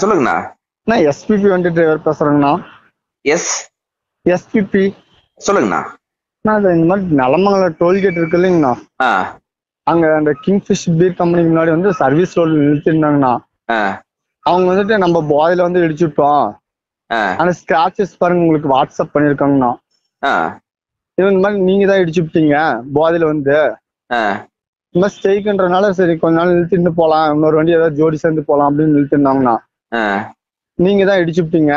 சொல்லுங்கண்ணா. நான் எஸ்பிபி வண்டி டிரைவர் பேசுறேங்கண்ணா. எஸ்பிபி சொல்லுங்கண்ணா. நான் இந்த மாதிரி நலமங்கலம் டோல்கேட் இருக்கு இல்லைங்கண்ணா, அங்க அந்த கிங்ஃபிஷ் பீர் கம்பெனிக்கு முன்னாடி வந்து சர்வீஸ் ரோடு நிறுத்திருந்தாங்கண்ணா. அவங்க வந்துட்டு நம்ம போதையில வந்து இடிச்சுட்டோம், ஆனா ஸ்கிராச்சஸ் பாருங்க உங்களுக்கு வாட்ஸ்அப் பண்ணிருக்காங்கண்ணா. இந்த மாதிரி நீங்க தான் இடிச்சுட்டீங்க போதையில வந்து இந்த மாதிரி ஸ்ட்ரைக்குன்றனால சரி கொஞ்ச நாள் நிறுத்திட்டு போலாம், இன்னொரு வண்டி ஏதாவது ஜோடி சேர்ந்து போலாம் அப்படின்னு நிறுத்திருந்தாங்கண்ணா. நீங்க தான் இடிச்சுட்டீங்க,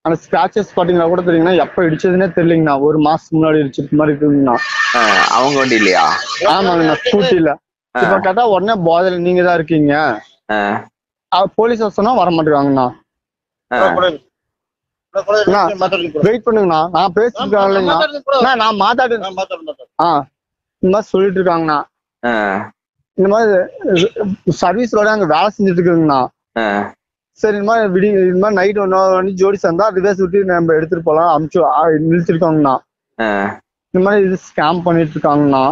ஆனா ஸ்கிராச்சஸ் பாத்தீங்கன்னா கூட தெரியுங்கண்ணா எப்ப இடிச்சதுன்னே தெரியலங்கண்ணா. ஒரு மாசம் முன்னாடி இடிச்சிட்டு மாதிரி இருக்குங்கண்ணா. அவங்க வண்டி இல்லையா? ஆமாங்கண்ணா, ஸ்கூட்டில. இப்ப கேட்டா உடனே போதையில நீங்க தான் இருக்கீங்க, போலீஸ் சொன்னா வர மாட்டேங்காங்கண்ணா. வெயிட் பண்ணுங்கண்ணா, நான் பேசிட்டு இல்லைங்கண்ணா, நான் மாத்தாடு இந்த மாதிரி சொல்லிட்டு இருக்காங்கண்ணா. இந்த மாதிரி சர்வீஸ் ரோட அங்க வேலை செஞ்சுட்டு இருக்குங்கண்ணா. சரி இந்த மாதிரி இந்த மாதிரி நைட் ஒன்னு ஜோடி சேர்ந்தா அதுவே சுட்டி நம்ம எடுத்துட்டு போலாம் அமுச்சு நிறுத்திருக்காங்கண்ணா. இந்த மாதிரி இது ஸ்கேம் பண்ணிட்டு இருக்காங்கண்ணா.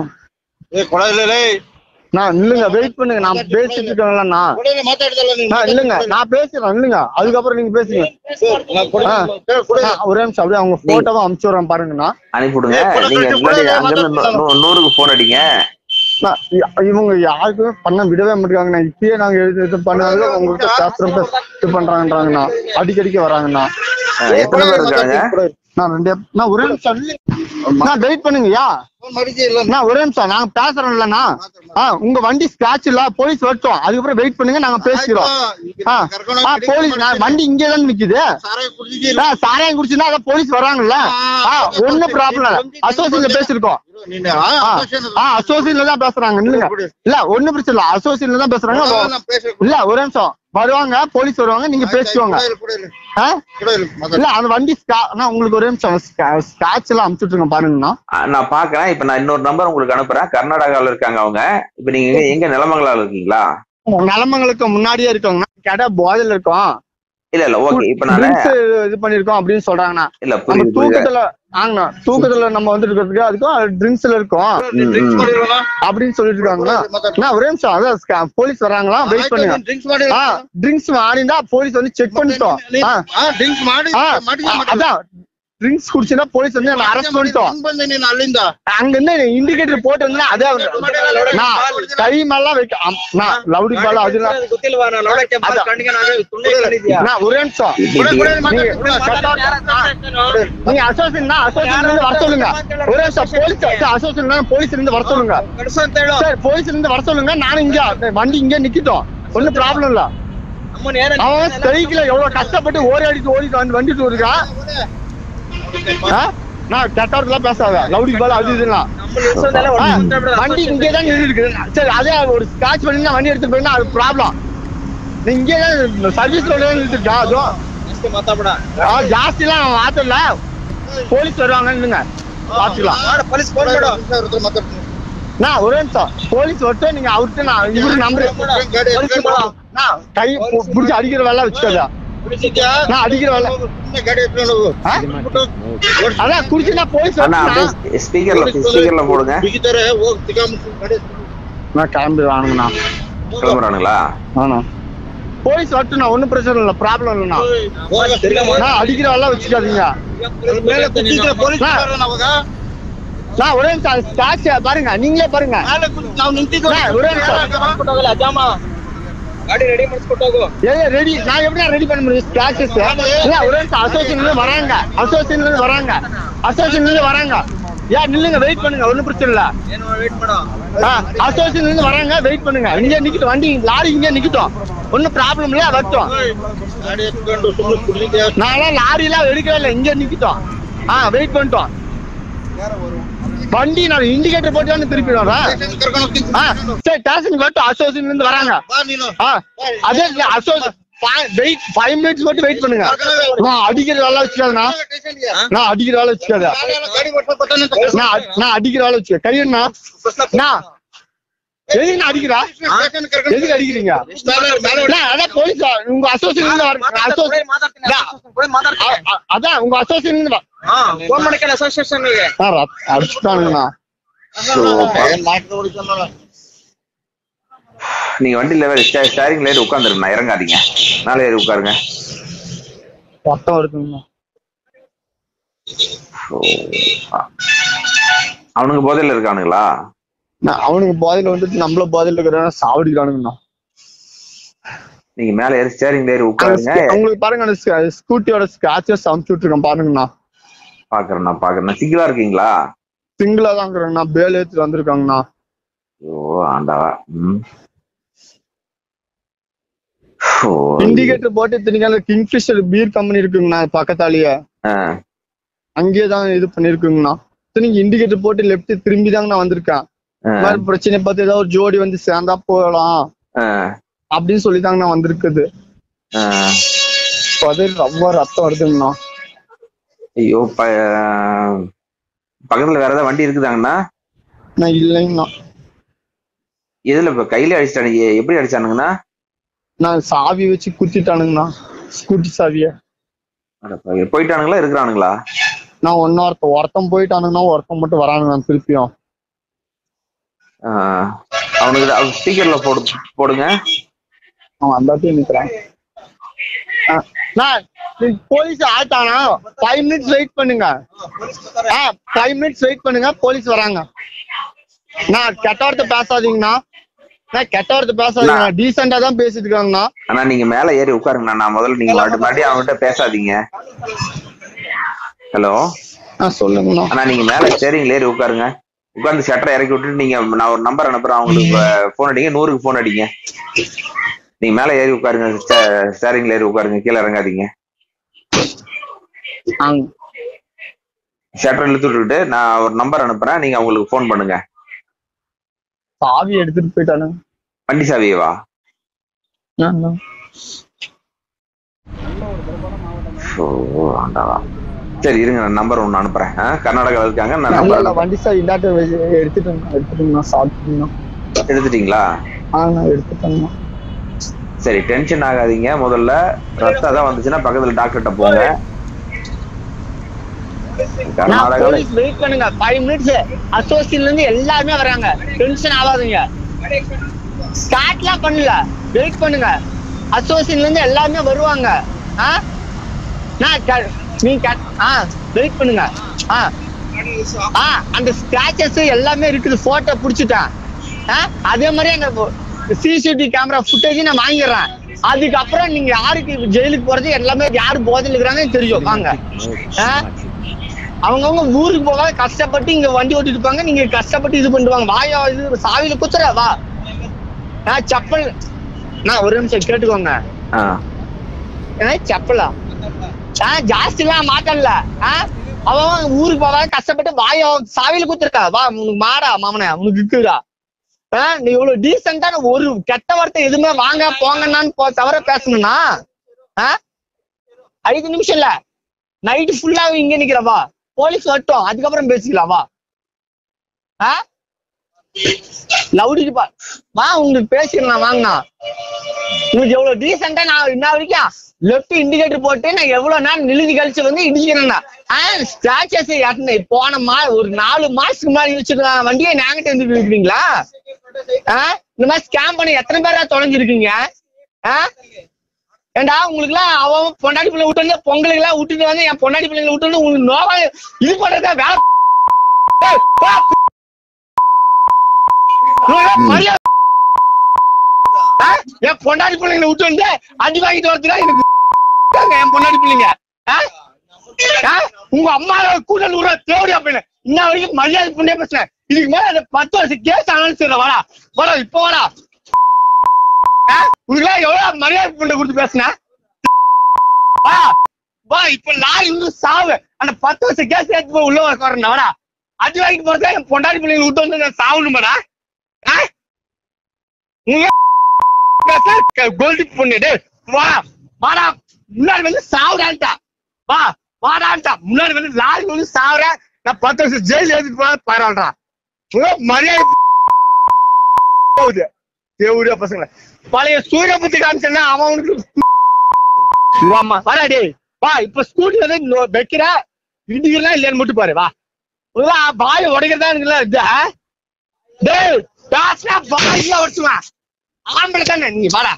இல்லங்க வெயிட் பண்ணுங்க, நான் பேசிட்டு இருக்கேன்லண்ணா. இல்லங்க நான் பேசுறேன் இல்லங்க, அதுக்கப்புறம் நீங்க பேசுங்க. ஒரே நிமிஷம் அப்படியே அவங்க போட்டோவும் அமுச்சு விடுறேன் பாருங்கண்ணா. அனுப்பிவிடுங்க. நீங்க 100க்கு போன் அடிங்க. இவங்க யாருக்குமே பண்ண விடவே மாட்டேங்காங்கண்ணா. இப்பயே நாங்க இது பண்ணாங்க உங்ககிட்ட பேசுறோம் இது பண்றாங்கன்றாங்கண்ணா. அடிக்கடிக்கு வராங்கண்ணா. எத்தனை பேர் இருக்காங்க? நான் ஒரே நிமிஷம் வெயிட் பண்ணுங்கய்யா. ஒரே நிமிஷம் நாங்க பேசுறோம் இல்லண்ணா. உங்க வண்டி ஸ்கிராட்ச் இல்ல, போலீஸ் வரட்டும், அதுக்கப்புறம் வெயிட் பண்ணுங்க, நாங்க பேசிக்கிறோம். போலீஸ் வண்டி இங்கேதான் நிக்குது, சாராயம் குடிச்சுன்னா அதான் போலீஸ் வராங்கல்ல. ஒன்னும் ப்ராப்ளம் இல்ல, அசோசியேஷன்ல பேசிருக்கோம். அசோசியேஷன்ல தான் பேசுறாங்க இல்ல, ஒன்னும் பிரச்சனை இல்ல, அசோசியேஷன்ல தான் பேசுறாங்க. இல்ல ஒரே நிமிஷம் வருவாங்க, போலீஸ் வருவாங்க, நீங்க பேசிக்கோங்க. இல்ல அந்த வண்டி உங்களுக்கு ஒரே நிமிஷம் ஸ்கிராட்ச் எல்லாம் அனுப்பிச்சுட்டுருங்க பாருங்கண்ணா. நான் பாக்குறேன். இப்ப நான் இன்னொரு நம்பர் உங்களுக்கு அனுப்புறேன். கர்நாடகால இருக்காங்க அவங்க. இப்ப நீங்க எங்க நிலமங்கலால இருக்கீங்களா? நிலமங்களுக்கு முன்னாடியே இருக்கோங்கண்ணா. கேட்டா போதையில இருக்கோம். இல்ல ஓகே. இப்ப நான் இது பண்ணிருக்கோம் அப்படின்னு சொல்றாங்கண்ணா. இல்ல தூக்கத்துல நம்ம வந்து இருக்கிறதுக்கு அதுக்கும் ட்ரிங்க்ஸ்ல இருக்கோம் அப்படின்னு சொல்லிட்டு இருக்காங்கண்ணா. ஒரே நிமிஷம் அதான் போலீஸ் வராங்களா, வெயிட் பண்ணுங்க. ட்ரிங்க்ஸ் மாறிந்தா போலீஸ் வந்து செக் பண்ணிட்டோம். அதான் ட்ரிங்க்ஸ் குடிச்சுன்னா போலீஸ் வந்து அரெஸ்ட் பண்ணிட்டோம். அங்க இருந்து இண்டிகேட்டர் போட்டு வந்து அதே டைம் எல்லாம் லவுடி பால அது ஒரே நிமிஷம் நீங்க அசோசியேஷன் வர சொல்லுங்க. ஒரே நிமிஷம் அசோசியேஷன் போலீஸ்ல இருந்து வர சொல்லுங்க. சரி போலீஸ்ல இருந்து வர சொல்லுங்க. நானும் இங்க வண்டி இங்க நிக்கிட்டோம், ஒன்னும் ப்ராப்ளம் இல்ல. அவன் ஸ்ட்ரைக்ல எவ்வளவு கஷ்டப்பட்டு ஓடிட்டு வந்துட்டு இருக்கான். நான் கட்டாரத்துலாம் பேசாத லவுடி பால் அது இதெல்லாம் வண்டி இங்கேதான் இருக்கு. சரி அதே ஒரு ஸ்கிராட்ச் பண்ணி வண்டி எடுத்துட்டு போயினா அது ப்ராப்ளம். நீ இங்கேதான் சர்வீஸ் ரோட்ல நிறுத்திருக்கா. அதுவும் ஜாஸ்தி எல்லாம் மாத்தல, போலீஸ் வருவாங்கன்னு பாத்துக்கலாம். ஒரே நிமிஷம் போலீஸ் வரட்டும், நீங்க அவர்கிட்ட நான் இவரு நம்பர் கை பிடிச்சி அடிக்கிற வேலை வச்சுக்காதா. நான் அடிக்கிற வேலை அதான் குடிச்சுனா போலீஸ் ஸ்பீக்கர்ல போடுங்க. நான் கிளம்பி வாங்கண்ணா. கிளம்புறானுங்களா? போலீஸ் வரட்டும்ண்ணா, ஒன்னும் பிரச்சனை இல்லை, ப்ராப்ளம் இல்லைண்ணா. அடிக்கிற வேலை வச்சுக்காதீங்க. ஒரே நிமிஷம் பாருங்க, நீங்களே பாருங்க. ஒரே நிமிஷம் ரெடி நான் எப்படி ரெடி பண்ண முடியும்? கிளாஸஸ் ஒரே அசோசியேஷன்ல வராங்க, அசோசியேஷன்ல வராங்க. ஏன் நில்லுங்க, வெயிட் பண்ணுங்க, ஒன்னும் பிரச்சனை இல்ல. அசோசியேஷன்ல இருந்து வராங்க, வெயிட் பண்ணுங்க. இங்க நிக்கட்டும், வண்டி லாரி இங்க நிக்கட்டும், ஒன்னும் ப்ராப்ளம் இல்ல, வரட்டும். நான் லாரி எல்லாம் எடுக்கவே இல்லை, இங்க நிக்கட்டும். வெயிட் பண்ணிட்டோம். வண்டி நான் இண்டிகேட்டர் போட்டு திருப்பி வரேன். சரி ஸ்டேஷன் மட்டும் அசோசியேஷன்ல இருந்து வராங்க. அதே வெயிட் 5 மினிட்ஸ் மட்டும் வெயிட் பண்ணுங்க. நான் அடிக்கிற வேலை வச்சுக்காதுண்ணா, நான் அடிக்கிற வேலை வச்சுக்காத, நான் அடிக்கிற வேலை வச்சுக்க. கையண்ணா எதுக்கு அடிக்கிறா? எதுக்கு அடிக்கிறீங்க? அதான் போலீஸ் உங்க அசோசியேஷன் அதான் உங்க அசோசியேஷன் அடிச்சுட்டானுங்கண்ணா. நீங்க வண்டியில வேற ஸ்டேரிங்ல ஏறி உட்காந்துருங்க, இறங்காதீங்க, மேலே ஏறி உட்காருங்க. ரத்தம் வருதுங்கண்ணா. அவனுக்கு போதையில இருக்கானுங்களா? அவனுக்கு போதையில வந்துட்டு நம்மள போதையில இருக்கிற சாவடிக்கிறானுங்கண்ணா. நீங்க மேல ஏறி ஸ்டேரிங்ல ஏறி உட்காருங்க. உங்களுக்கு பாருங்க, அந்த ஸ்கூட்டியோட ஸ்கிராச்சஸ் அமுச்சு விட்டுருக்கேன் பாருங்கண்ணா. பாக்குறேன். சிங்கிளா இருக்கீங்களா? சிங்கிளா தான் இருக்கிறேங்கண்ணா. பேல் ஏத்துட்டு வந்திருக்காங்கண்ணா. ஓ ஆண்டாவா. இண்டிகேட்டர் போட்டு திணிக்கால கிங்ஃபிஷர் பீர் கம்பெனி இருக்குங்கண்ணா பக்கத்தாலேயே. அங்கேயேதான் இது பண்ணிருக்குங்கண்ணா. நீங்க இண்டிகேட்டர் போட்டு லெப்ட் திரும்பி தாங்கண்ணா வந்திருக்கேன். பிரச்சனை பார்த்து ஏதாவது ஒரு ஜோடி வந்து சேர்ந்தா போகலாம் அப்படின்னு சொல்லிதாங்கண்ணா வந்திருக்குது. ரொம்ப ரத்தம் வருதுங்கண்ணா. ஐயோ, பக்கத்துல வேற ஏதாவது வண்டி இருக்குதாங்கண்ணா? இல்லைங்கண்ணா. எதுல இப்ப கையில அடிச்சிட்டானுங்க? எப்படி அடிச்சானுங்கண்ணா? நான் சாவி வச்சு குத்திட்டானுங்கண்ணா, ஸ்கூட்டி சாவிய. போயிட்டானுங்களா இருக்கிறானுங்களா? நான் ஒருத்தன் போயிட்டானுங்கண்ணா, ஒருத்தன் மட்டும் வரானுங்கண்ணா திருப்பியும். அவனுக்கு ஸ்பீக்கர்ல போடுங்க. அவன் அந்த நிக்கிறேன். போலீஸ் ஆட்டானா 5 minutes வெயிட் பண்ணுங்க. 5 minutes வெயிட் பண்ணுங்க, போலீஸ் வராங்க. நான் கெட்ட வார்த்தை பேசாதீங்கண்ணா. டீசெண்டா தான் பேசிட்டு இருக்காங்கண்ணா. ஆனா நீங்க மேல ஏறி உட்காருங்கண்ணா. நான் முதல்ல நீங்க மறுபடியும் அவங்ககிட்ட பேசாதீங்க. ஹலோ சொல்லுங்கண்ணா. ஆனா நீங்க மேல ஸ்டேரிங்ல ஏறி உட்காருங்க. உட்கார்ந்து ஷட்டரை இறக்கி விட்டுட்டு நீங்க, நான் ஒரு நம்பர் அனுப்புறேன் அவங்களுக்கு, போன் அடிங்க, 100க்கு போன் அடிங்க. நீங்க மேல ஏறி உட்காருங்க, ஸ்டேரிங்ல ஏறி உட்காருங்க, கீழே இறங்காதீங்க. ஷட்டர் இழுத்து விட்டுட்டு நான் ஒரு நம்பர் அனுப்புறேன், நீங்க அவங்களுக்கு போன் பண்ணுங்க. சாவி எடுத்துட்டு போயிட்டானு. வண்டி சாவியவா? சரி இருங்க, நான் நம்பர் ஒண்ணு அனுப்புறேன். கர்நாடகாவில் இருக்காங்க. நான் நம்பர் வண்டி சாவி இல்லாட்ட எடுத்துட்டீங்களா? எடுத்துட்டேன். சரி, டென்ஷன் ஆகாதீங்க. முதல்ல ரத்தம் தான் வந்துச்சுன்னா பக்கத்துல டாக்டர்கிட்ட போங்க. கர்நாடகால வெயிட் பண்ணுங்க, 5 minutes. அசோசியேஷன்ல இருந்து எல்லாரும் வராங்க, டென்ஷன் ஆகாதீங்க. ஸ்டார்ட்லாம் பண்ணல, வெயிட் பண்ணுங்க. அசோசியேஷன்ல இருந்து எல்லாரும் வருவாங்க. வெயிட் பண்ணுங்க. அந்த ஸ்கிராச்சஸ் எல்லாமே இருக்குது, போட்டோ புடிச்சுட்டேன். அதே மாதிரி அந்த சிசிடிவி கேமரா ஃபுட்டேஜ் நான் வாங்கிடுறேன். அதுக்கப்புறம் நீங்க யாருக்கு ஜெயிலுக்கு போறது எல்லாமே யாரு போதையில் இருக்கிறாங்கன்னு தெரியும். வாங்க. அவங்கவுங்க ஊருக்கு போக கஷ்டப்பட்டு இங்க வண்டி ஓட்டிட்டு இருப்பாங்க, நீங்க கஷ்டப்பட்டு இது பண்ணுவாங்க. வாயா இது சாவியில குத்துற வா. செப்பல் நான் ஒரு நிமிஷம் கேட்டுக்கோங்க. செப்பலா ஜாஸ்தி எல்லாம் மாட்டல. அவன் ஊருக்கு போவா கஷ்டப்பட்டு வாயா சாவியில குத்துருக்கா வா. உனக்கு மாடா மாமன, உனக்கு இருக்குடா. நீ இவ்வளவு டீசென்டா ஒரு கெட்ட வார்த்தை எதுவுமே வாங்க போங்கன்னு தவிர பேசணும்னா 5 நிமிஷம் இல்ல, நைட்டு ஃபுல்லா இங்க நிக்கிறவா. போலீஸ் வரட்டும், அதுக்கப்புறம் பேசிக்கலாம் வா. லவுடிக்கு வா, உங்களுக்கு பேசிடலாம் வாங்கண்ணா. உங்களுக்கு எவ்வளவு டீசென்டா நான் இன்ன வரைக்கும் லெப்ட் இண்டிகேட்டர் போட்டு நான் எவ்வளவு நேரம் நிலுதி கழிச்சு வந்து இடிச்சுக்கிறேன்னா. ஸ்டாச்சஸ் போன ஒரு 4 மாசத்துக்கு முன்னாடி வச்சிருக்க வண்டியை நாங்கிட்ட இருந்து இருக்கிறீங்களா? இந்த மாதிரி ஸ்கேம் பண்ணி எத்தனை பேரா தொலைஞ்சிருக்கீங்க? ஏண்டா உங்களுக்கு எல்லாம் அவன் பொண்டாடி பிள்ளை விட்டு வந்து பொங்கலுக்கு எல்லாம் விட்டுட்டு வந்து என் பொண்டாடி பிள்ளைங்களை விட்டு வந்து உங்களுக்கு நோவா இது பண்றதா வேலை. என் பொண்டாடி பிள்ளைங்களை விட்டு வந்து அடி வாங்கிட்டு வரதுக்கா எனக்கு என் பொண்டாடி பிள்ளைங்க. உங்க அம்மா கூட்டல் விடுற தேவையா அப்படின்னு இன்ன வரைக்கும் மரியாதை பண்ணே பேசுறேன். இதுக்கு மேல 10 வருஷம் கேஸ் ஆனாலும் சரி. வாடா வாடா இப்ப வாடா. உங்களுக்கு எவ்வளவு மரியாதை பண்ண கொடுத்து பேசுன வா. இப்ப நான் இன்னும் சாவு அந்த 10 வருஷம் கேஸ் ஏற்று போய் உள்ள வரேன். வாடா அடி வாங்கிட்டு போறதா என் பொண்டாடி பிள்ளைங்க விட்டு வந்து நான் சாவணுமாடா? கோல்டி பொண்ணு வா வாடா. முன்னாடி வந்து சாவுடான்ட்டா வா வாடான்ட்டா. முன்னாடி வந்து லாரி வந்து சாவுற. நான் 10 வருஷம் ஜெயில எழுதிட்டு போனா பரவாயில்றா. மரியாதை போகுது தேவடியா பசங்களை. பழைய சூரிய புத்தி காமிச்சா அவனுக்கு வாடா டே வா. இப்ப ஸ்கூட்டி வந்து வைக்கிற இடிக்கிறா இல்லையான்னு மட்டும் பாரு வா. பாய உடைக்கிறதா இருக்குல்ல இது. டேய் பேசினா பாயில உடச்சுவேன். ஆம்பளை தானே நீ வாடா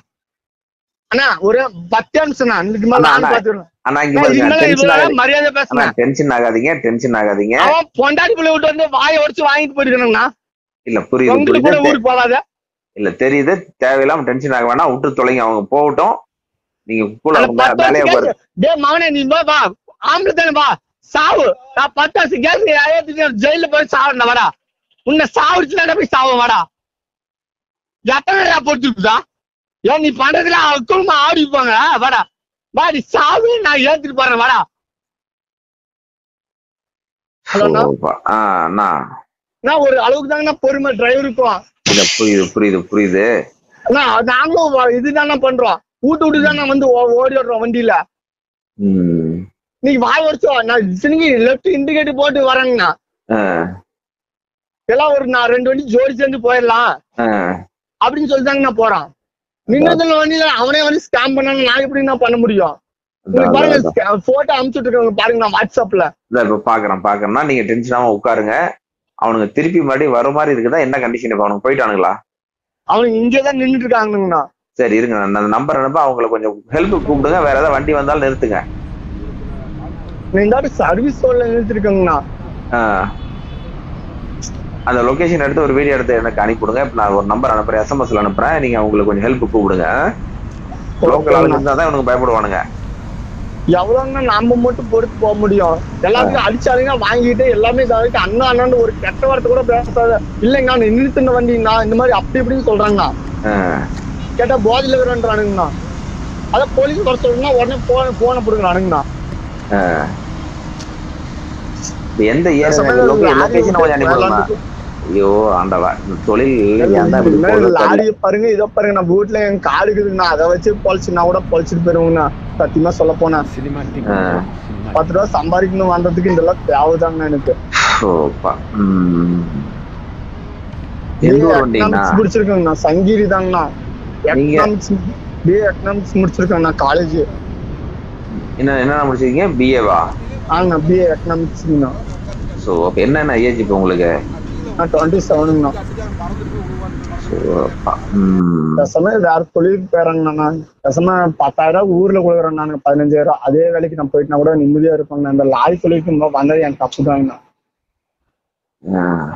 அண்ணா ஒரு 10 நிமிஷம் இதுக்கு மேல நான் பாத்துக்கிறேன். மரியாதை பேசுறேன். டென்ஷன் ஆகாதீங்க. அவன் பொண்டாடி பிள்ளை விட்டு வந்து வாயை உடைச்சு வாங்கிட்டு போயிருக்கணும்னா இல்ல புரியுது கூட ஊருக்கு போகாத. இல்ல தெரியுது, தேவையில்லாம டென்ஷன் ஆக வேணாம், விட்டு தொலைங்க, அவங்க போகட்டும். நீங்க மகனே நீ வா, ஆம்பளை தானே வா, சாவு. நான் 10 வருஷம் கேஸ் ஜெயில போய் சாவுறேன் வாடா. உன்னை சாவுச்சுனா போய் சாவு வாடா. எத்தனை போட்டுருக்குதா? ஏன் நீ பண்றதுல குடும்பம் ஆடிப்பாங்க. வாடா வா, நீ சாவு, நான் ஏத்துட்டு போறேன் வாடா. ஒரு அளவுக்கு தாங்க பொறுமை டிரைவருக்கும். புரியுது. நாங்களும் இதுதானே பண்றோம், விட்டு தானே வந்து ஓடிடுறோம் வண்டியில. நீங்க வாய் வரைச்சோம், நான் லெப்ட் இண்டிகேட்டர் போட்டு வரேங்கண்ணா. எல்லாம் நான் 2 வண்டி ஜோடி சேர்ந்து போயிடலாம் அப்படின்னு சொல்லிதாங்க நான் போறான். நின்னதுல வண்டியில அவனே வந்து ஸ்கேம் பண்ணாங்க. நான் எப்படி நான் பண்ண முடியும்? பாருங்க போட்டோ அனுப்பிச்சுட்டு இருக்காங்க பாருங்க, நான் வாட்ஸ்அப்ல பாக்குறேன்னா நீங்க டென்ஷனாம உட்காருங்க. அவனுங்க திருப்பி மறுபடியும் வர மாதிரி இருக்குதா? என்ன கண்டிஷன்? இப்ப அவனுக்கு போயிட்டானுங்களா? அவனுக்கு இங்கதான் நின்றுட்டு இருக்காங்கண்ணா. சரி இருங்க, அந்த நம்பர் அனுப்ப அவங்களை கொஞ்சம் ஹெல்ப் கூப்பிடுங்க. வேற ஏதாவது வண்டி வந்தாலும் நிறுத்துங்க. இந்த சர்வீஸ் ரோட்ல நிறுத்திருக்கேங்கண்ணா. அந்த லொகேஷன் எடுத்து ஒரு வீடியோ எடுத்து எனக்கு அனுப்பிவிடுங்க. இப்ப நான் ஒரு நம்பர் அனுப்புறேன், எஸ்எம்எஸ்ல அனுப்புறேன். நீங்க அவங்களுக்கு கொஞ்சம் ஹெல்ப் கூப்பிடுங்க. லோக்கல் ஆளுங்க இருந்தாதான் இவனுக்கு பயப்படுவானுங்க. எவ்வளவுன்னா நாம மட்டும் பொறுத்து போக முடியும்? எல்லாத்துக்கும் அடிச்சாலுங்க வாங்கிட்டு எல்லாமே அண்ணா அண்ணான்னு ஒரு கெட்ட வார்த்தை கூட பேசாத. இல்லைங்க நான் நிறுத்தின வண்டிங்கண்ணா, இந்த மாதிரி அப்படி இப்படின்னு சொல்றாங்கண்ணா. கேட்டா போதையில இருக்கிறானுங்கண்ணா. அதான் போலீஸ் வர சொல்றா உடனே போன போடுங்கிறானுங்கண்ணா. எந்த ஐயோ ஆண்டவா, தொழில் லாரிய பாருங்க, இதை பாருங்க. நம்ம வீட்டுல என் காடு இருக்குதுண்ணா, அதை வச்சு பொழைச்சுனா கூட பொழைச்சிட்டு போயிருவோங்கண்ணா. சத்தியமா சொல்ல போனா 10 ரூபா சம்பாதிக்கணும் வந்ததுக்கு இதெல்லாம் தேவைதாங்கண்ணா எனக்கு. முடிச்சிருக்கேங்கண்ணா, சங்கீரி தாங்கண்ணா. எக்கனாமிக்ஸ் முடிச்சிருக்கேங்கண்ணா காலேஜ். என்ன முடிச்சிருக்கீங்க? பிஏவா? ஆங்கண்ணா பிஏ எக்கனாமிக்ஸ்ங்கண்ணா. So okay. என்ன ஏஜ் இப்போ உங்களுக்கு? 27ங்கண்ணா. பேசாம வேற தொழிலுக்கு போயிடறாங்கண்ணா. பேசாம 10,000 ஊர்ல கொடுக்குறேன் நாங்க 15,000. அதே வேலைக்கு நான் போயிட்டுனா கூட நிம்மதியா இருப்பாங்கண்ணா. இந்த லாரி தொழிலுக்கு வந்தது எனக்கு தப்பு தாங்கண்ணா.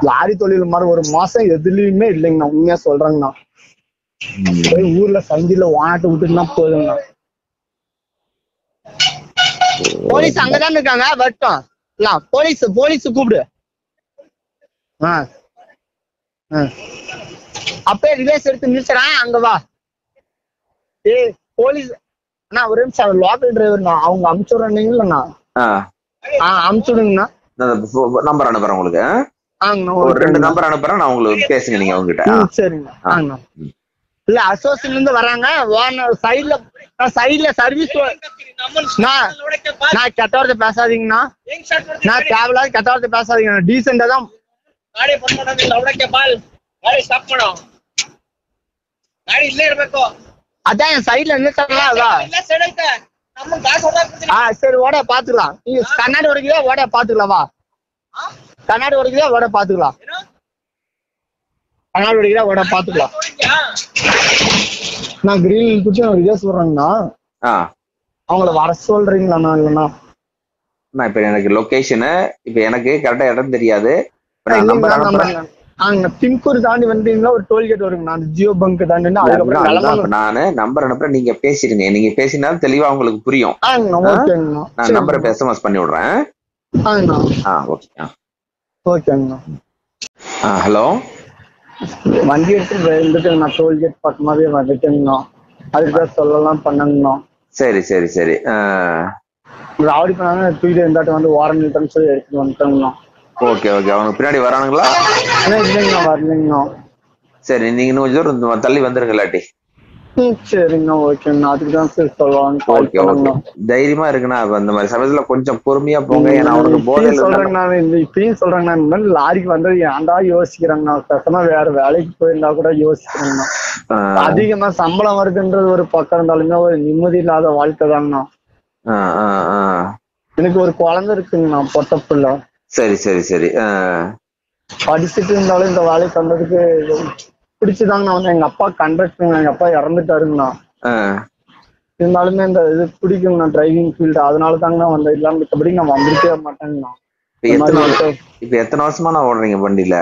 லாரி தொழில் மாதிரி ஒரு மாசம் எதுலயுமே இல்லைங்கண்ணா, உண்மையா சொல்றாங்கண்ணா. போய் ஊர்ல சந்தில வாட்டு விட்டுன்னா போதுங்கண்ணா. போலீஸ் அங்கதான் இருக்காங்க, வரட்டும். போலீஸ் கூப்பிடு. அப்பே ரிலேஸ் எடுத்து நிறுத்துறான், அங்க வா. போலீஸ் அண்ணா ஒரு நிமிஷம், லோக்கல் டிரைவர்ண்ணா, அவங்க அனுப்பிச்சுடுறீங்களா? அனுப்பிச்சுடுங்கண்ணா. நம்பர் அனுப்புறேன் உங்களுக்கு. ஒரு 2 நம்பர் அனுப்புறேன், நான் உங்களுக்கு பேசுங்க நீங்க அவங்ககிட்ட. சரிங்கண்ணா. இல்ல அசோசியேஷன்ல இருந்து வராங்க. சைட்ல சர்வீஸ். நான் கெட்ட வார்த்தை பேசாதீங்கண்ணா. நான் தேவையில்லாத கெட்ட வார்த்தை பேசாதீங்கண்ணா. டீசெண்டா தான் அதான் என் சைட்ல சரி ஓட பாத்துக்கலாம். நீங்க கண்ணாடி உடைக்குதா ஓட பாத்துக்கலாம். வா கண்ணாடி உடைக்குதா ஓட பாத்துக்கலாம். கண்ணாடி உடைக்குதா ஓட பாத்துக்கலாம். நான் கிரீன் குச்சி விஜய் சொல்றேங்கண்ணா. அவங்கள வர சொல்றீங்களாண்ணா? இல்லைண்ணா இப்ப எனக்கு லொகேஷனு இப்ப எனக்கு கரெக்டா இடம் தெரியாது. பின்கூர் தாண்டி வந்தீங்கன்னா ஒரு டோல்கேட் வருங்கண்ணா, ஜியோ பங்க் தாண்டி. நானு நம்பர் அனுப்புறேன், நீங்க பேசிடுங்க. நீங்க பேசினாலும் தெளிவா உங்களுக்கு புரியும். நான் நம்பரை எஸ்எம்எஸ் பண்ணி விடுறேன். ஓகேங்கண்ணா. ஹலோ, வண்டி எடுத்து நான் டோல்கேட் பக்கமாவே வந்துட்டேங்கண்ணா. அதுதான் சொல்லலாம் பண்ணங்கண்ணா. சரி சரி சரி. ராவடி பண்ணாங்க, தூக்கிட்டு இருந்தாட்டு வந்து வாரம் நிறுத்தம் சொல்லி எடுத்துட்டு வந்துட்டோங்கண்ணா. Okay okay. அவங்க பின்னாடி வரானுங்களா? இல்லைங்கண்ணா வரலைங்கண்ணா. சரி, நீங்க இன்னும் கொஞ்சம் தூரம் தள்ளி வந்துருங்க இல்லாட்டி. சரிங்கண்ணா. ஓகேங்கண்ணா, அதுக்குதான் சரி சொல்லுவாங்க. Okay okay. தைரியமா இருக்குண்ணா. அந்த மாதிரி சமயத்துல கொஞ்சம் பொறுமையா போங்க. ஏன்னா அவனுக்கு போதையில சொல்றேங்கண்ணா. இப்பயும் சொல்றேங்கண்ணா, இந்த மாதிரி லாரிக்கு வந்தது ஏன்டா யோசிக்கிறாங்கண்ணா. பேசாம வேற வேலைக்கு போயிருந்தா கூட யோசிக்கிறாங்கண்ணா. அதிகமா சம்பளம் வருதுன்றது ஒரு பக்கம் இருந்தாலுமே ஒரு நிம்மதி இல்லாத வாழ்க்கை தாங்கண்ணா. எனக்கு ஒரு குழந்தை இருக்குங்கண்ணா, பொட்ட பிள்ளை. சரி சரி சரி. படிச்சுட்டு இருந்தாலும் இந்த வேலைக்கு வந்ததுக்கு பிடிச்சுதாங்க நான் வந்து எங்க அப்பா கண்டக்டருங்க, எங்க அப்பா இறந்துட்டாருங்கண்ணா. இருந்தாலுமே இந்த இது பிடிக்குங்கண்ணா டிரைவிங் ஃபீல்டு, அதனால தாங்க நான் வந்தேன். இல்லாம மத்தபடி நான் வந்திருக்கவே மாட்டேங்கண்ணா. இப்ப எத்தனை வருஷமா நான் ஓடுறீங்க வண்டியில?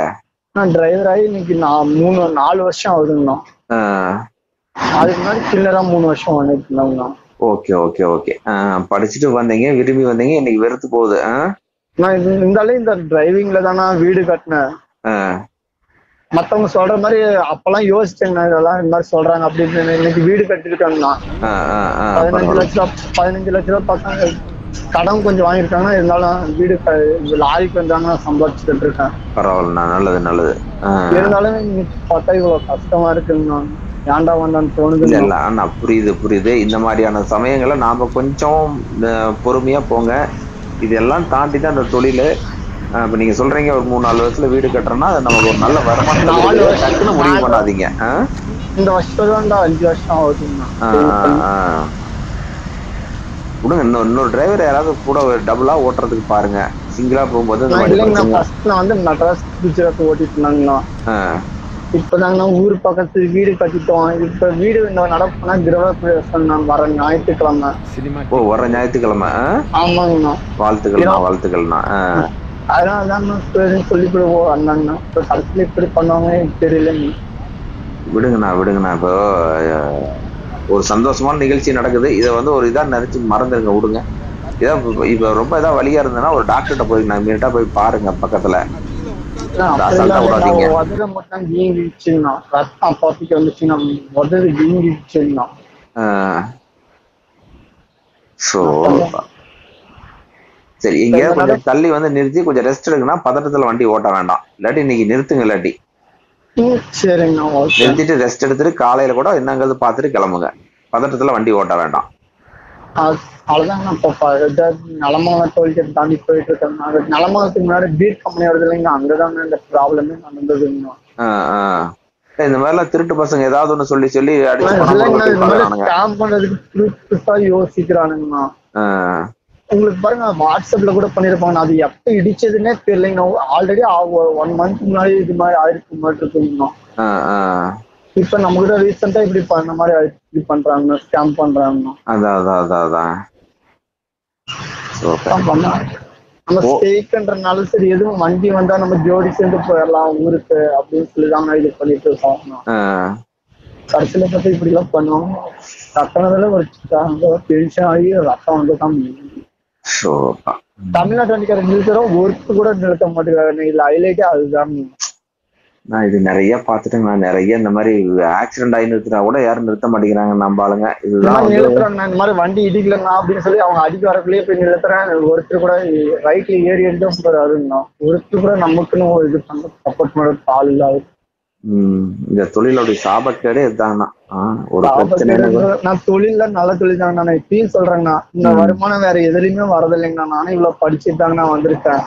நான் டிரைவர் ஆகி இன்னைக்கு நான் 4 வருஷம் ஆகுதுங்கண்ணா. அதுக்கு முன்னாடி சின்னதா 3 வருஷம் வந்துருந்தாங்கண்ணா. Okay okay okay. படிச்சுட்டு வந்தீங்க, விரும்பி வந்தீங்க, இன்னைக்கு வெறுத்து போகுது. நான் இருந்தாலும் இந்த டிரைவிங்ல தானா வீடு கட்டினேன். மத்தவங்க சொல்ற மாதிரி அப்பெல்லாம் யோசிச்சேங்க, இதெல்லாம் இந்த மாதிரி சொல்றாங்க அப்படின்னு. இன்னைக்கு வீடு கட்டிருக்காங்கண்ணா. 15 லட்ச ரூபாய் பசங்க கடன் கொஞ்சம் வாங்கியிருக்காங்கன்னா, இருந்தாலும் வீடு லாரிக்கு வந்தாங்கன்னா சம்பாதிச்சுட்டு இருக்கேன். பரவாயில்லண்ணா, நல்லது நல்லது. இருந்தாலும் இன்னைக்கு பார்த்தா இவ்வளவு கஷ்டமா இருக்குங்கண்ணா. ஏன்டா வந்தான்னு தோணுது. இல்ல அண்ணா, புரியுது புரியுது. இந்த மாதிரியான சமயங்களை நாம கொஞ்சம் பொறுமையா போங்க. இதெல்லாம் தாண்டி தான் அந்த தொழில். இப்ப நீங்க சொல்றீங்க ஒரு 3-4 வருஷத்துல வீடு கட்டுறோம்னா அது நமக்கு ஒரு நல்ல வருமானம். 4 வருஷத்துக்கு முடிவு பண்ணாதீங்க. இந்த வருஷம் 5 வருஷம் ஆகுதுங்கண்ணா. விடுங்க, இன்னொரு டிரைவர் யாராவது கூட டபுளா ஓட்டுறதுக்கு பாருங்க. சிங்கிளா போகும்போது நான் வந்து மெட்ராஸ் குஜராத் ஓட்டிட்டு இருந்தாங்கண்ணா. இப்பதாங்கண்ணா ஊர் பக்கத்து வீடு கட்டிட்டோம். இப்ப வீடு நடப்புனா கிரகப்பிரவேசம் நான் வர ஞாயிற்றுக்கிழமை. வர ஞாயிற்றுக்கிழமை? ஆமாங்கண்ணா. வாழ்த்துக்கள்ண்ணா, வாழ்த்துக்கள்ண்ணா. அதனாலதான் சொல்லி கொடுவோம் வந்தாங்கண்ணா. இப்ப கடைசியில இப்படி பண்ணுவாங்க தெரியலங்க. விடுங்கண்ணா விடுங்கண்ணா. இப்போ ஒரு சந்தோஷமான நிகழ்ச்சி நடக்குது, இதை வந்து ஒரு இதா நினைச்சு மறந்துருங்க, விடுங்க. இதான் இப்ப ரொம்ப இதா வலியா இருந்ததுன்னா ஒரு டாக்டர்கிட்ட போய் இமீடியட்டா போய் பாருங்க பக்கத்துல. சரி, எங்கேயாவது கொஞ்சம் தள்ளி வந்து நிறுத்தி கொஞ்சம் ரெஸ்ட் எடுக்கணும். பதட்டத்துல வண்டி ஓட்ட வேண்டாம். இல்லாட்டி இன்னைக்கு நிறுத்துங்க. இல்லாட்டி நிறுத்திட்டு ரெஸ்ட் எடுத்துட்டு காலையில கூட என்னங்கிறது பாத்துட்டு கிளம்புங்க. பதட்டத்துல வண்டி ஓட்ட வேண்டாம். அவ்வளவுதான். நலமங்கலம் டோல்கேட் தாண்டி போயிட்டு இருக்கேன். நலமங்கலத்துக்கு முன்னாடி பீட் கம்பெனி வருது இல்லைங்க, அங்கதான் இந்த ப்ராப்ளமே நடந்ததுங்க. இந்த மாதிரி எல்லாம் திருட்டு பசங்க ஏதாவது ஒண்ணு சொல்லி சொல்லி யோசிக்கிறானுங்கண்ணா. உங்களுக்கு பாருங்க, வாட்ஸ்அப்ல கூட பண்ணிருப்பாங்க. அது எப்ப இடிச்சதுன்னே தெரியலைங்க. ஆல்ரெடி 1 மந்த் முன்னாடி இது மாதிரி ஆயிருக்கு மாதிரி இருக்குங்கண்ணா. இப்ப நம்ம கிட்ட ரீசெண்டா இப்படி பண்ண மாதிரி இது பண்றாங்க, ஸ்கேம் பண்றாங்க. நம்ம ஸ்டேக்குன்றனால சரி, எதுவும் வண்டி வந்தா நம்ம ஜோடி சேர்ந்து போயிடலாம் ஊருக்கு அப்படின்னு சொல்லிதான் இது பண்ணிட்டு இருக்கோம். கடைசியில பார்த்து இப்படி எல்லாம் பண்ணுவோம். கட்டணத்துல ஒரு டென்ஷன் ஆகி ரத்தம் வந்துதான். தமிழ்நாட்டு வண்டிக்கார நிறுத்துறோம், ஒர்க்கு கூட நிறுத்த மாட்டேங்கிறாங்க. இதுல ஹைலைட்டே அதுதான். நான் இது நிறைய பாத்துட்டேன். நான் நிறைய இந்த மாதிரி ஆக்சிடென்ட் ஆகி நிறுத்தினா கூட யாரும் நிறுத்த மாட்டேங்கிறாங்க நம்ம ஆளுங்க. இதுதான் நிறுத்துறாங்க. இந்த மாதிரி வண்டி இடிக்கலன்னா அப்படின்னு சொல்லி அவங்க அடிக்க வரக்குள்ளேயே போய் நிறுத்துறேன். ஒருத்தர் கூட ரைட்ல ஏறி எடுத்து போறாருன்னா, ஒருத்தர் கூட நமக்குன்னு இது பண்ற சப்போர்ட் பண்ண ஆள் இல்லாது. இந்த தொழிலோடைய சாபக்கேடே இதுதாங்கண்ணா. ஒரு பிரச்சனை. நான் தொழில நல்ல தொழில் தாங்கண்ணா. நான் இப்பயும் சொல்றேங்கண்ணா, இந்த வருமானம் வேற எதுலயுமே வரதில்லைங்கண்ணா. நானும் இவ்வளவு படிச்சுட்டு தாங்கண்ணா வந்திருக்கேன்.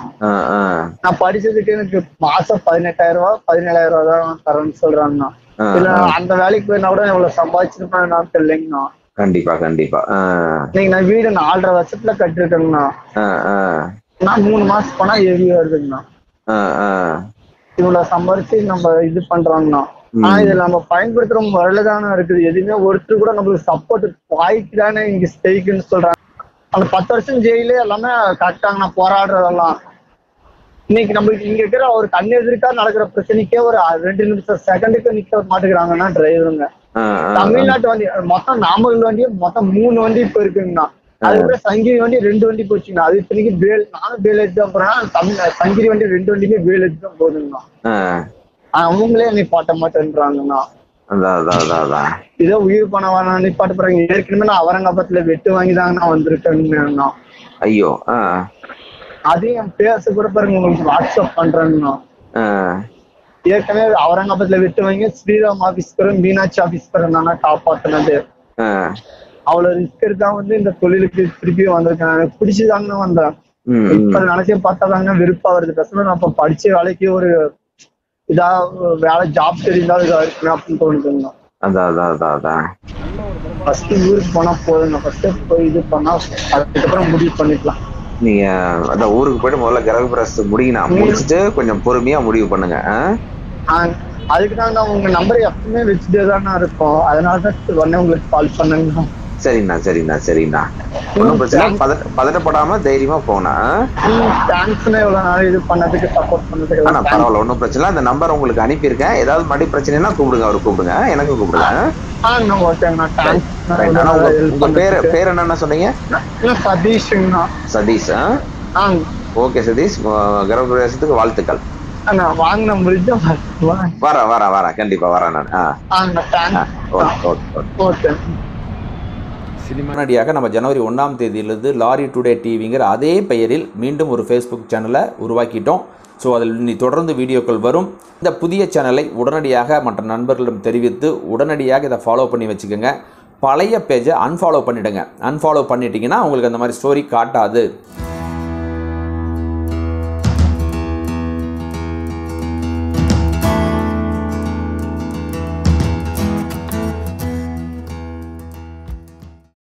நான் படிச்சதுக்கு எனக்கு மாசம் 18,000 ரூபாய் 17,000 ரூபாய் தான் தரேன்னு சொல்றாங்கண்ணா. இல்ல அந்த வேலைக்கு போயிருந்தா கூட இவ்வளவு சம்பாதிச்சிருப்பேன் நான் தெரியலைங்கண்ணா. கண்டிப்பா கண்டிப்பா. நீங்க நான் வீடு 4.5 வருஷத்துல கட்டிருக்கேங்கண்ணா. நான் 3 மாசம் போனா ஏறி வருதுங்கண்ணா. இவ்வளவு சம்பாரிச்சு நம்ம இது பண்றோம்னா, ஆனா இதுல நம்ம பயன்படுத்துற முறையிலதானே இருக்குது. எதுவுமே ஒருத்தர் கூட நம்மளுக்கு சப்போர்ட் வாய்க்கு தானே இங்க ஸ்டேக்குன்னு சொல்றாங்க. அந்த 10 வருஷம் ஜெயிலே எல்லாமே கரெக்டாங்க. நான் போராடுறதெல்லாம் இன்னைக்கு நம்மளுக்கு இங்க இருக்கிற ஒரு கண் எதிர்க்கா நடக்கிற பிரச்சனைக்கே ஒரு 2 நிமிஷம் செகண்டுக்கு நிக்க மாட்டேங்கிறாங்கன்னா டிரைவருங்க. தமிழ்நாட்டு வண்டி மொத்தம் நாமக்கல் வண்டி மொத்தம் 3 வண்டி இப்ப இருக்குங்கண்ணா. அதுக்கப்புறம் சங்கிரி வண்டி 2 வண்டி போச்சுங்கண்ணா. அது இப்போதைக்கு நானும் பேல் எடுத்து தான் போறேன். சங்கிரி வண்டி 2 வண்டியுமே பேல் எடுத்து தான் போகுதுங்கண்ணா. அவங்களே நிப்பாட்ட மாட்டேன்றாங்கண்ணா. இதோ உயிர் பணம் வேணா நிப்பாட்ட போறாங்க. ஏற்கனவே நான் அவரங்காபத்துல வெட்டு வாங்கிதாங்கண்ணா வந்திருக்கேங்கண்ணா. ஐயோ, அதையும் என் பேச கூட பாருங்க, உங்களுக்கு வாட்ஸ்அப் பண்றேங்கண்ணா. ஏற்கனவே அவரங்காபத்துல வெட்டு வாங்கி ஸ்ரீராம் ஆபீஸ்கரும் மீனாட்சி ஆபீஸ்கரும் தானே காப்பாத்தினது. அவ்வளவு ரிஸ்க் எடுத்தா வந்து இந்த தொழிலுக்கு திருப்பியும் வந்திருக்கேன். எனக்கு பிடிச்சுதாங்கன்னு வந்தேன். இப்ப நினைச்சே பார்த்தாதாங்க வெறுப்பா வருது. பேசணும் நான் இப்ப படிச்ச வேலைக்கு ஒரு இதா வேலை ஜாப் தெரிந்தா இதா இருக்கணும் அப்படின்னு தோணுதுங்க. ஃபர்ஸ்ட் ஊருக்கு போனா போதுங்க. ஃபர்ஸ்ட் போய் இது பண்ணா அதுக்கப்புறம் முடிவு பண்ணிக்கலாம். நீங்க அந்த ஊருக்கு போயிட்டு முதல்ல கிரகப்பிரவேசம் முடிச்சுட்டு கொஞ்சம் பொறுமையா முடிவு பண்ணுங்க. அதுக்கு தான் உங்க நம்பரை எப்பவுமே வச்சுட்டே தானே இருப்போம், அதனாலதான் உடனே உங்களுக்கு கால் பண்ணுங்கண்ணா. சரிண்ணா சரிண்ணா சரிண்ணா, ஒன்றும் பிரச்சனை, பதட்டப்படாம தைரியமா போனேன். தேங்க்ஸ்ண்ணா இவ்வளவு நாள் இது பண்ணதுக்கு, சப்போர்ட் பண்ணதுக்கு. பரவாயில்ல, ஒன்றும் பிரச்சனை இல்லை. அந்த நம்பர் உங்களுக்கு அனுப்பியிருக்கேன், ஏதாவது மறுபடி பிரச்சனைனா கூப்பிடுங்க, அவர் கூப்பிடுங்க, எனக்கு கூப்பிடுங்க. உங்க பேர் என்னன்னா சொன்னீங்க? சதீஷ்ண்ணா. சதீஷ். ஓகே சதீஷ், கர்ப்பப்பிரவேசத்துக்கு வாழ்த்துக்கள். வாங்க வரேன் கண்டிப்பா வரேன் நான். உடனடியாக நம்ம ஜனவரி 1ஆம் தேதியிலிருந்து லாரி டுடே டிவிங்கிற அதே பெயரில் மீண்டும் ஒரு ஃபேஸ்புக் சேனலை உருவாக்கிட்டோம். ஸோ அதில் இனி தொடர்ந்து வீடியோக்கள் வரும். இந்த புதிய சேனலை உடனடியாக மற்ற நண்பர்களிடம் தெரிவித்து உடனடியாக இதை ஃபாலோ பண்ணி வச்சுக்கோங்க. பழைய பேஜை அன்ஃபாலோ பண்ணிவிடுங்க. அன்ஃபாலோ பண்ணிட்டீங்கன்னா உங்களுக்கு அந்த மாதிரி ஸ்டோரி காட்டாது.